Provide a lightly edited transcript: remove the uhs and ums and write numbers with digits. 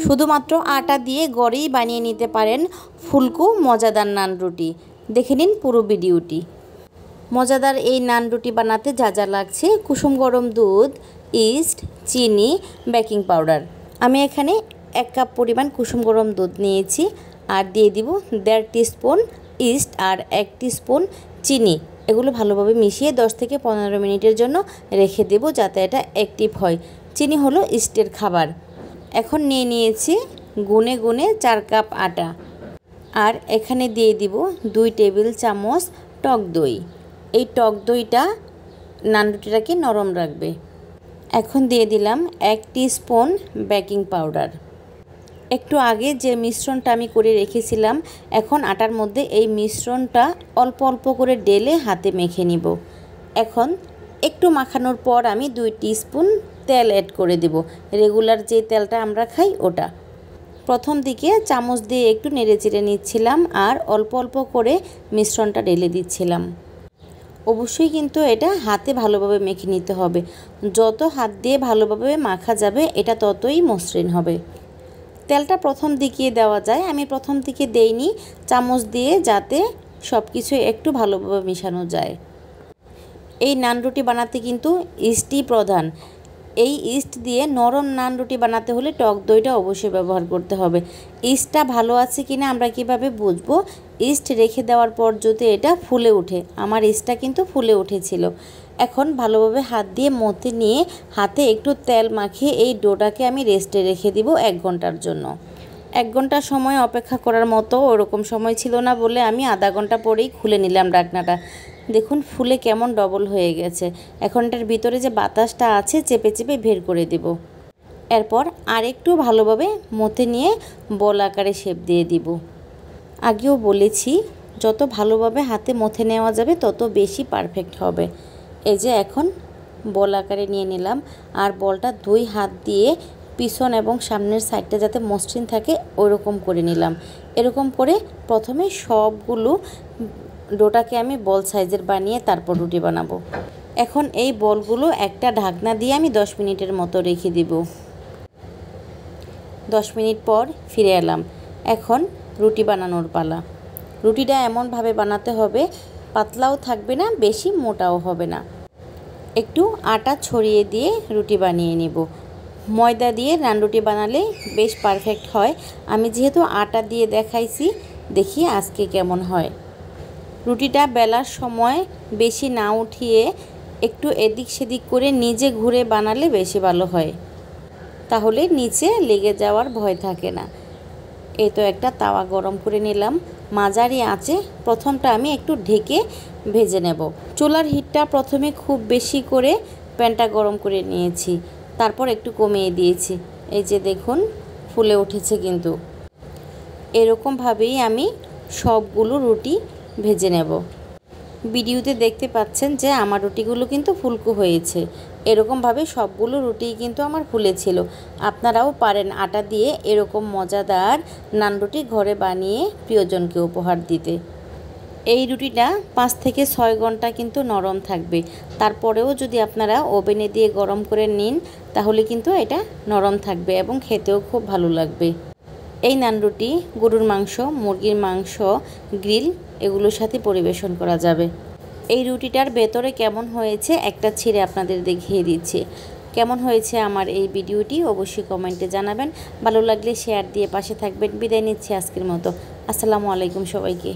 শুধুমাত্র আটা দিয়ে ঘরেই বানিয়ে নিতে পারেন ফুলকো মজাদার নান রুটি। দেখে নিন পুরো ভিডিওটি। মজাদার এই নান রুটি বানাতে যা যা লাগছে: কুসুম গরম দুধ, ইস্ট, চিনি, বেকিং পাউডার। আমি এখানে 1 কাপ পরিমাণ কুসুম গরম দুধ নিয়েছি, আর দিয়ে দিব 1.5 টিস্পুন ইস্ট আর 1 টিস্পুন চিনি। এগুলো ভালোভাবে মিশিয়ে 10 থেকে 15 মিনিটের জন্য রেখে দেব, যাতে এটা অ্যাক্টিভ হয়। চিনি হলো ইস্টের খাবার। এখন নিয়ে নিয়েছি গুনে গুনে 4 কাপ আটা, আর এখানে দিয়ে দিব 2 টেবিল চামচ টক দই। এই টক দইটা নান রুটিটাকে নরম রাখবে। এখন দিয়ে দিলাম 1 টিস্পুন বেকিং পাউডার। একটু আগে যে মিশ্রণটা আমি করে রেখেছিলাম, এখন আটার মধ্যে এই মিশ্রণটা অল্প অল্প করে ঢেলে হাতে মেখে নিব। এখন একটু মাখানোর পর আমি 2 টিস্পুন তেল অ্যাড করে দেব। রেগুলার যে তেলটা আমরা খাই ওটা। প্রথম দিকে চামচ দিয়ে একটু নেড়ে চেড়ে নিচ্ছিলাম, আর অল্প অল্প করে মিশ্রণটা ঢেলে দিচ্ছিলাম। অবশ্যই কিন্তু এটা হাতে ভালোভাবে মেখে নিতে হবে। যত হাত দিয়ে ভালোভাবে মাখা যাবে, এটা ততই মসৃণ হবে। তেলটা প্রথম দিকে দেওয়া যায়, আমি প্রথম দিকে দেইনি, চামচ দিয়ে যাতে সব কিছু একটু ভালোভাবে মেশানো যায়। এই নান রুটি বানাতে কিন্তু ইস্টই প্রধান। এই ইস্ট দিয়ে নরম নান রুটি বানাতে হলে টক দইটা অবশ্যই ব্যবহার করতে হবে। ইস্টটা ভালো আছে কিনা আমরা কিভাবে বুঝবো? ইস্ট রেখে দেওয়ার পর যদি এটা ফুলে ওঠে, আমার ইস্টটা কিন্তু ফুলে উঠেছিল। এখন ভালোভাবে হাত দিয়ে মথে নিয়ে হাতে একটু তেল মাখিয়ে এই ডোটাকে আমি রেস্টে রেখে দিব 1 ঘন্টার জন্য। 1 ঘন্টা সময় অপেক্ষা করার মতো ওরকম সময় ছিল না বলে আমি আধা ঘন্টা পরেই খুলে নিলাম ঢাকনাটা। দেখুন ফুলে কেমন ডবল হয়ে গেছে। এখন এটার ভিতরে যে বাতাসটা আছে চেপে চেপে বের করে দেব। এরপর আরেকটু ভালোভাবে মথে নিয়ে বল আকারে শেপ দিয়ে দিব। আগেও বলেছি, যত ভালোভাবে হাতে মথে নেওয়া যাবে তত বেশি পারফেক্ট হবে। এই যে এখন বল আকারে নিয়ে নিলাম, আর বলটা 2 হাত দিয়ে পিছন এবং সামনের সাইডটা যাতে মসৃণ থাকে ওইরকম করে নিলাম। এরকম করে প্রথমে সবগুলো ডোটাকে আমি বল সাইজের বানিয়ে তারপর রুটি বানাবো। এখন এই বলগুলো একটা ঢাকনা দিয়ে আমি 10 মিনিটের মতো রেখে দিব। 10 মিনিট পর ফিরে এলাম। এখন রুটি বানানোর পালা। রুটিটা এমনভাবে বানাতে হবে, পাতলাও থাকবে না, বেশি মোটাও হবে না। একটু আটা ছড়িয়ে দিয়ে রুটি বানিয়ে নিব। ময়দা দিয়ে নান রুটি বানালে বেশ পারফেক্ট হয়। আমি যেহেতু আটা দিয়ে দেখাইছি, দেখি আজকে কেমন হয়। রুটিটা বেলার সময় বেশি না উঠিয়ে একটু এদিক সেদিক করে নিজে ঘুরে বানালে বেশি ভালো হয়, তাহলে নিচে লেগে যাওয়ার ভয় থাকে না। এই তো একটা তাওয়া গরম করে নিলাম, মাঝারি আঁচে প্রথমটা আমি একটু ঢেকে ভেজে নেব। চুলার হিটটা প্রথমে খুব বেশি করে প্যানটা গরম করে নিয়েছি, তারপর একটু কমিয়ে দিয়েছি। এই যে দেখুন ফুলে উঠেছে। কিন্তু এরকমভাবেই আমি সবগুলো রুটি ভেজে নেব। ভিডিওতে দেখতে পাচ্ছেন যে আমার রুটিগুলো কিন্তু ফুলকো হয়েছে। এরকমভাবে সবগুলো রুটিই কিন্তু আমার ফুলেছিল। আপনারাও পারেন আটা দিয়ে এরকম মজাদার নান রুটি ঘরে বানিয়ে প্রিয়জনকে উপহার দিতে। এই রুটিটা 5 থেকে 6 ঘন্টা কিন্তু নরম থাকবে। তারপরেও যদি আপনারা ওভেনে দিয়ে গরম করে নিন, তাহলে কিন্তু এটা নরম থাকবে এবং খেতেও খুব ভালো লাগবে। এই নান রুটি গরুর মাংস, মুরগির মাংস, গ্রিল এগুলোর সাথে পরিবেশন করা যাবে। এই রুটিটার ভেতরে কেমন হয়েছে একটা ছিঁড়ে আপনাদের দেখিয়ে দিচ্ছি। কেমন হয়েছে আমার এই ভিডিওটি অবশ্যই কমেন্টে জানাবেন। ভালো লাগলে শেয়ার দিয়ে পাশে থাকবেন। বিদায় নিচ্ছি আজকের মতো। আসসালামু আলাইকুম সবাইকে।